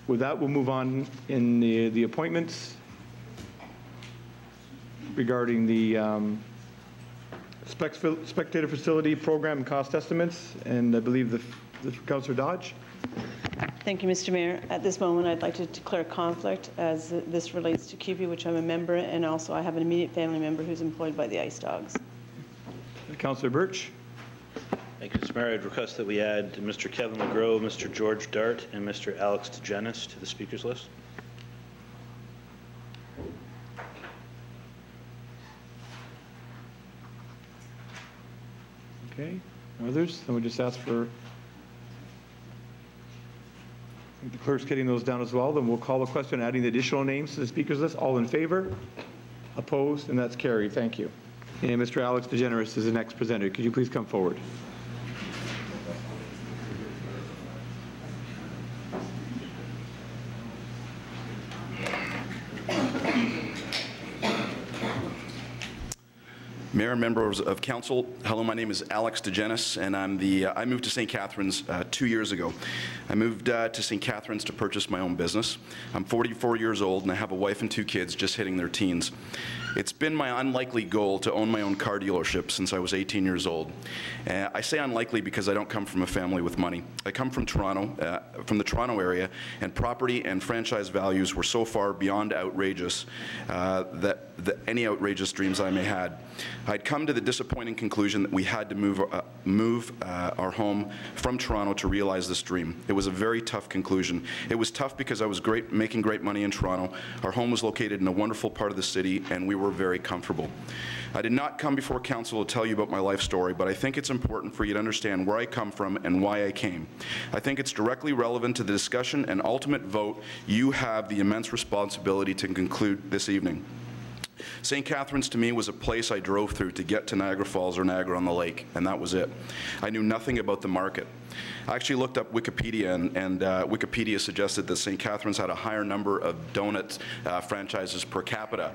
With that, we'll move on in the appointments regarding the spectator facility program and cost estimates, and I believe Councillor Dodge. Thank you, Mr. Mayor. At this moment, I'd like to declare conflict as this relates to QB, which I'm a member, and also I have an immediate family member who's employed by the Ice Dogs. Councillor Birch. Thank you, Mr. Mayor. I'd request that we add Mr. Kevin LeGros, Mr. George Dart, and Mr. Alex Digenis to the speakers list. Okay. Others? Then we'll just ask for. I think the clerk's getting those down as well. Then we'll call the question adding the additional names to the speakers list. All in favor? Opposed? And that's carried. Thank you. And Mr. Alex DeGeneres is the next presenter. Could you please come forward? Mayor and members of council, hello, my name is Alex Digenis, and I moved to St. Catharines 2 years ago. I moved to St. Catharines to purchase my own business. I'm 44 years old, and I have a wife and 2 kids just hitting their teens. It's been my unlikely goal to own my own car dealership since I was 18 years old. I say unlikely because I don't come from a family with money. I come from Toronto, from the Toronto area, and property and franchise values were so far beyond outrageous that any outrageous dreams I may had. I'd come to the disappointing conclusion that we had to move our home from Toronto to realize this dream. It was a very tough conclusion. It was tough because I was making great money in Toronto. Our home was located in a wonderful part of the city, and we were very comfortable. I did not come before council to tell you about my life story, but I think it's important for you to understand where I come from and why I came. I think it's directly relevant to the discussion and ultimate vote you have the immense responsibility to conclude this evening. St. Catharines to me was a place I drove through to get to Niagara Falls or Niagara-on-the-Lake, and that was it. I knew nothing about the market. I actually looked up Wikipedia, and Wikipedia suggested that St. Catharines had a higher number of donut franchises per capita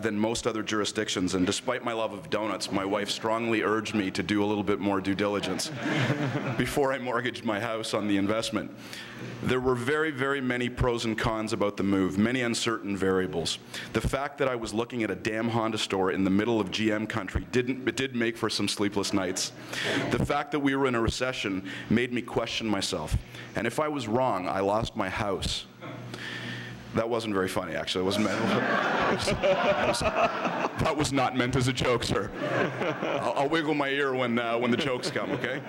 than most other jurisdictions. And despite my love of donuts, my wife strongly urged me to do a little bit more due diligence before I mortgaged my house on the investment. There were very, very many pros and cons about the move, many uncertain variables. The fact that I was looking at a damn Honda store in the middle of GM country did make for some sleepless nights. The fact that we were in a recession made me question myself. And if I was wrong, I lost my house. That wasn't very funny, actually. It wasn't meant. That was not meant as a joke, sir. I'll wiggle my ear when the jokes come, okay?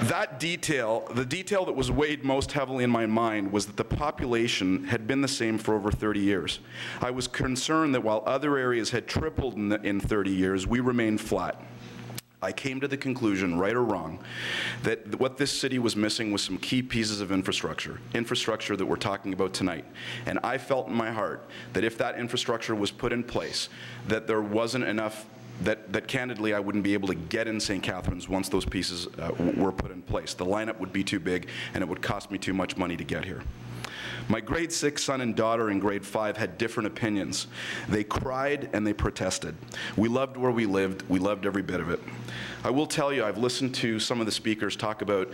That detail, the detail that was weighed most heavily in my mind was that the population had been the same for over 30 years. I was concerned that while other areas had tripled in 30 years, we remained flat. I came to the conclusion, right or wrong, that what this city was missing was some key pieces of infrastructure that we're talking about tonight. And I felt in my heart that if that infrastructure was put in place, that there wasn't enough, that candidly I wouldn't be able to get in St. Catharines once those pieces were put in place. The lineup would be too big, and it would cost me too much money to get here. My grade 6 son and daughter in grade 5 had different opinions. They cried and they protested. We loved where we lived. We loved every bit of it. I will tell you, I've listened to some of the speakers talk about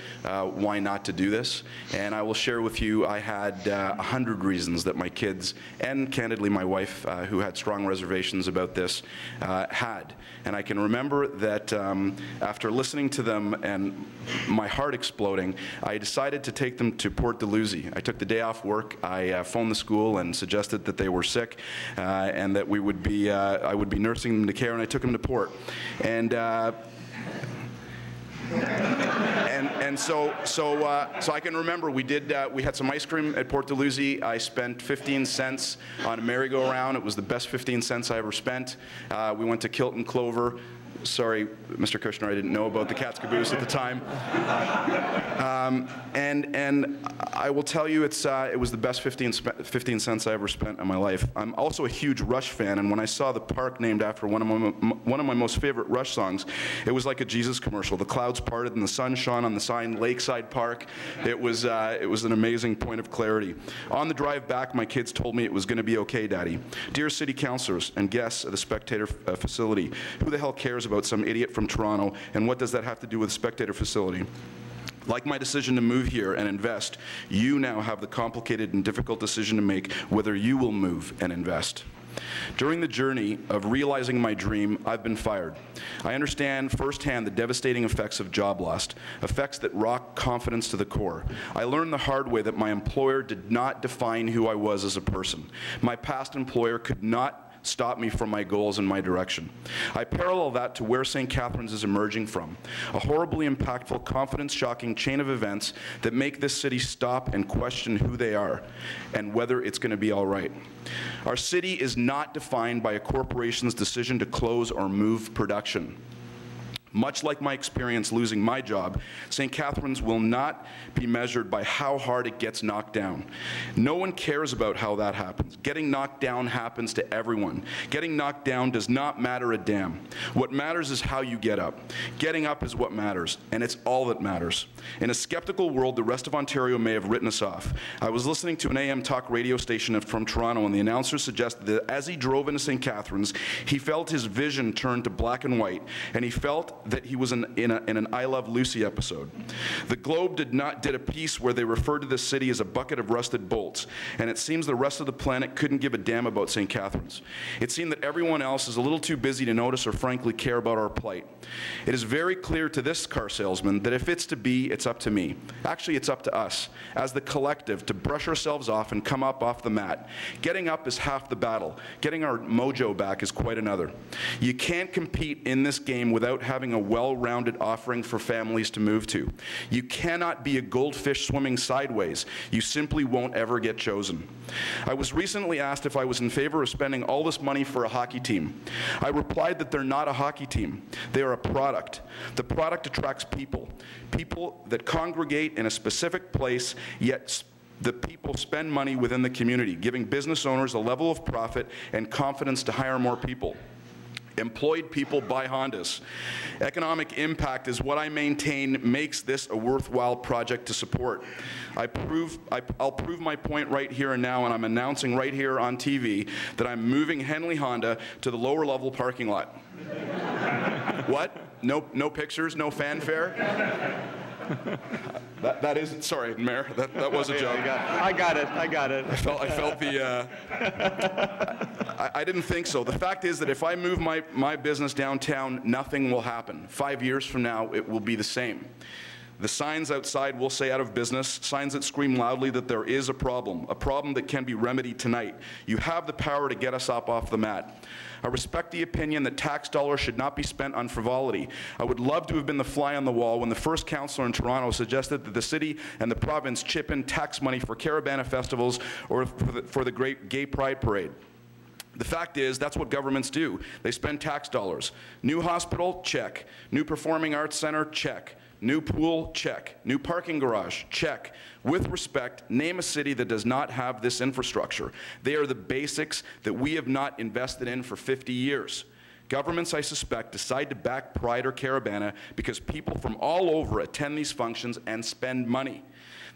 why not to do this, and I will share with you I had 100 reasons that my kids and candidly my wife, who had strong reservations about this, had. And I can remember that after listening to them and my heart exploding, I decided to take them to Port Dalhousie. I took the day off work. I phoned the school and suggested that they were sick and that we would be, I would be nursing them to care, and I took them to Port. So I can remember we had some ice cream at Port Dalhousie. I spent 15 cents on a merry-go-round. It was the best 15 cents I ever spent. We went to Kilton Clover. Sorry, Mr. Kushner, I didn't know about the Cat's Caboose at the time. And I will tell you, it was the best 15 cents I ever spent in my life. I'm also a huge Rush fan, and when I saw the park named after one of my most favorite Rush songs, it was like a Jesus commercial. The clouds parted and the sun shone on the sign, Lakeside Park. It was an amazing point of clarity. On the drive back, my kids told me it was going to be okay, Daddy. Dear city councilors and guests at the Spectator facility, who the hell cares about some idiot from Toronto, and what does that have to do with the Spectator facility? Like my decision to move here and invest, you now have the complicated and difficult decision to make whether you will move and invest. During the journey of realizing my dream, I've been fired. I understand firsthand the devastating effects of job loss, effects that rock confidence to the core. I learned the hard way that my employer did not define who I was as a person. My past employer could not stop me from my goals and my direction. I parallel that to where St. Catharines is emerging from, a horribly impactful, confidence-shocking chain of events that make this city stop and question who they are and whether it's going to be all right. Our city is not defined by a corporation's decision to close or move production. Much like my experience losing my job, St. Catharines will not be measured by how hard it gets knocked down. No one cares about how that happens. Getting knocked down happens to everyone. Getting knocked down does not matter a damn. What matters is how you get up. Getting up is what matters, and it's all that matters. In a skeptical world, the rest of Ontario may have written us off. I was listening to an AM talk radio station from Toronto, and the announcer suggested that as he drove into St. Catharines, he felt his vision turn to black and white, and he felt that he was in an I Love Lucy episode. The Globe did a piece where they referred to this city as a bucket of rusted bolts, and it seems the rest of the planet couldn't give a damn about St. Catharines. It seemed that everyone else is a little too busy to notice or frankly care about our plight. It is very clear to this car salesman that if it's to be, it's up to me. Actually, it's up to us, as the collective, to brush ourselves off and come up off the mat. Getting up is half the battle. Getting our mojo back is quite another. You can't compete in this game without having a well-rounded offering for families to move to. You cannot be a goldfish swimming sideways. You simply won't ever get chosen. I was recently asked if I was in favor of spending all this money for a hockey team. I replied that they're not a hockey team. They are a product. The product attracts people. People that congregate in a specific place, yet the people spend money within the community, giving business owners a level of profit and confidence to hire more people. Employed people buy Hondas. Economic impact is what I maintain makes this a worthwhile project to support. I'll prove my point right here and now, and I'm announcing right here on TV that I'm moving Henley Honda to the lower level parking lot. What? No pictures, no fanfare? That isn't, sorry, Mayor, that was a joke. I got it. I felt the, I didn't think so. The fact is that if I move my business downtown, nothing will happen. 5 years from now, it will be the same. The signs outside will say out of business, signs that scream loudly that there is a problem that can be remedied tonight. You have the power to get us up off the mat. I respect the opinion that tax dollars should not be spent on frivolity. I would love to have been the fly on the wall when the first councillor in Toronto suggested that the city and the province chip in tax money for Caravana festivals or for the Great Gay Pride Parade. The fact is, that's what governments do. They spend tax dollars. New hospital? Check. New performing arts center? Check. New pool? Check. New parking garage? Check. With respect, name a city that does not have this infrastructure. They are the basics that we have not invested in for 50 years. Governments, I suspect, decide to back Pride or Caravana because people from all over attend these functions and spend money.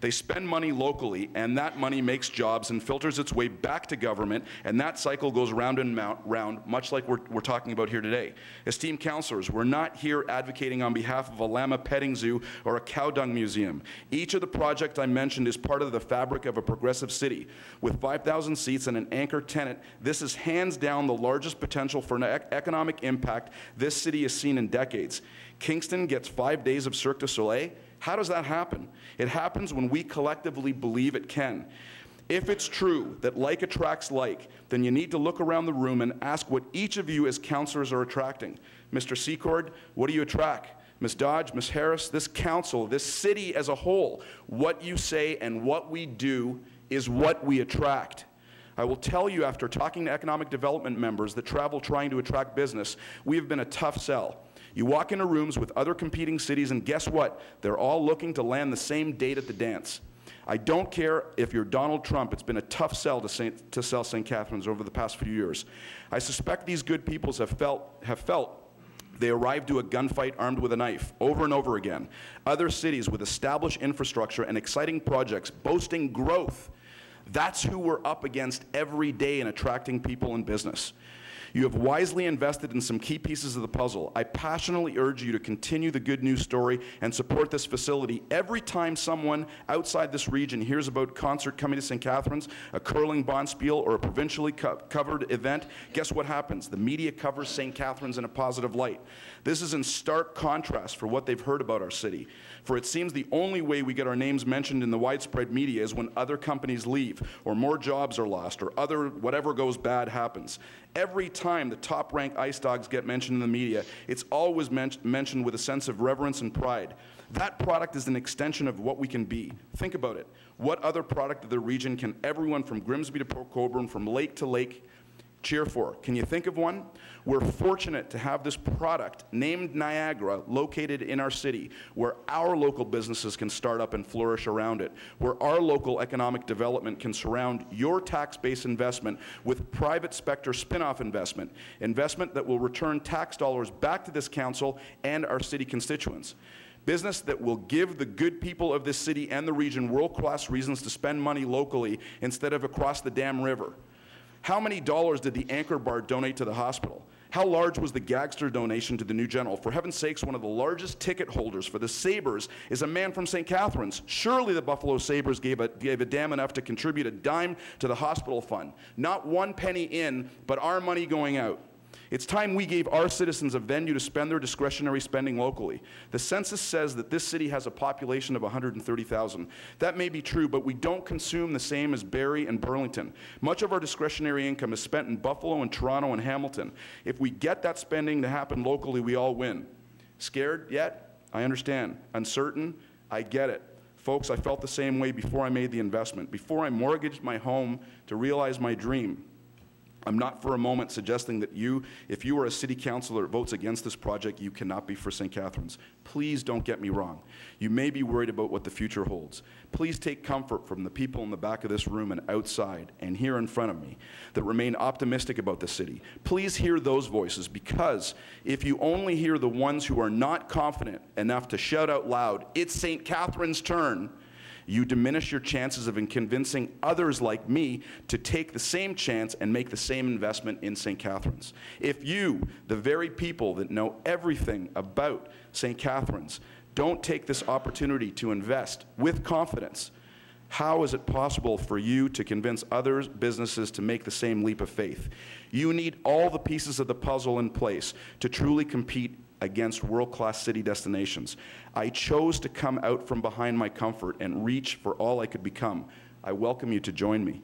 They spend money locally, and that money makes jobs and filters its way back to government, and that cycle goes round and round, much like we're talking about here today. Esteemed councillors, we're not here advocating on behalf of a llama petting zoo or a cow dung museum. Each of the projects I mentioned is part of the fabric of a progressive city. With 5,000 seats and an anchor tenant, this is hands down the largest potential for an economic impact this city has seen in decades. Kingston gets 5 days of Cirque du Soleil. How does that happen? It happens when we collectively believe it can. If it's true that like attracts like, then you need to look around the room and ask what each of you as councillors are attracting. Mr. Secord, what do you attract? Ms. Dodge, Ms. Harris, this council, this city as a whole, what you say and what we do is what we attract. I will tell you, after talking to economic development members that travel trying to attract business, we have been a tough sell. You walk into rooms with other competing cities, and guess what? They're all looking to land the same date at the dance. I don't care if you're Donald Trump. It's been a tough sell to sell St. Catharines over the past few years. I suspect these good peoples have felt they arrived to a gunfight armed with a knife over and over again. Other cities with established infrastructure and exciting projects boasting growth, that's who we're up against every day in attracting people and business. You have wisely invested in some key pieces of the puzzle. I passionately urge you to continue the good news story and support this facility. Every time someone outside this region hears about concert coming to St. Catharines, a curling bonspiel, or a provincially covered event, guess what happens? The media covers St. Catharines in a positive light. This is in stark contrast for what they've heard about our city. For it seems the only way we get our names mentioned in the widespread media is when other companies leave, or more jobs are lost, or whatever goes bad happens. Every time the top-ranked ice dogs get mentioned in the media, it's always mentioned with a sense of reverence and pride. That product is an extension of what we can be. Think about it. What other product of the region can everyone from Grimsby to Port Colborne, from lake to lake, cheer for? Can you think of one? We're fortunate to have this product named Niagara located in our city, where our local businesses can start up and flourish around it, where our local economic development can surround your tax-based investment with private sector spin-off investment that will return tax dollars back to this council and our city constituents. Business that will give the good people of this city and the region world-class reasons to spend money locally instead of across the damn river. How many dollars did the Anchor Bar donate to the hospital? How large was the Gagster donation to the New General? For heaven's sakes, one of the largest ticket holders for the Sabres is a man from St. Catharines. Surely the Buffalo Sabres gave a damn enough to contribute a dime to the hospital fund. Not one penny in, but our money going out. It's time we gave our citizens a venue to spend their discretionary spending locally. The census says that this city has a population of 130,000. That may be true, but we don't consume the same as Barrie and Burlington. Much of our discretionary income is spent in Buffalo and Toronto and Hamilton. If we get that spending to happen locally, we all win. Scared yet? I understand. Uncertain? I get it. Folks, I felt the same way before I made the investment, before I mortgaged my home to realize my dream. I'm not for a moment suggesting that if you are a city councilor that votes against this project, you cannot be for St. Catharines. Please don't get me wrong. You may be worried about what the future holds. Please take comfort from the people in the back of this room and outside and here in front of me that remain optimistic about the city. Please hear those voices, because if you only hear the ones who are not confident enough to shout out loud, "It's St. Catharines' turn," you diminish your chances of convincing others like me to take the same chance and make the same investment in St. Catharines. If you, the very people that know everything about St. Catharines, don't take this opportunity to invest with confidence, how is it possible for you to convince other businesses to make the same leap of faith? You need all the pieces of the puzzle in place to truly compete against world-class city destinations. I chose to come out from behind my comfort and reach for all I could become. I welcome you to join me.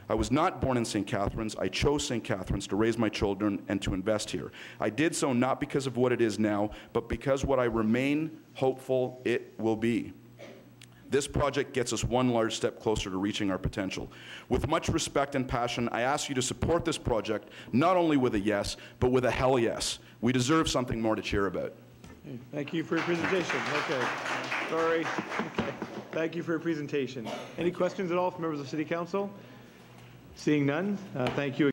I was not born in St. Catharines. I chose St. Catharines to raise my children and to invest here. I did so not because of what it is now, but because what I remain hopeful it will be. This project gets us one large step closer to reaching our potential. With much respect and passion, I ask you to support this project, not only with a yes, but with a hell yes. We deserve something more to cheer about. Thank you for your presentation. Okay. Sorry. Okay. Thank you for your presentation. Any questions at all from members of City Council? Seeing none, thank you.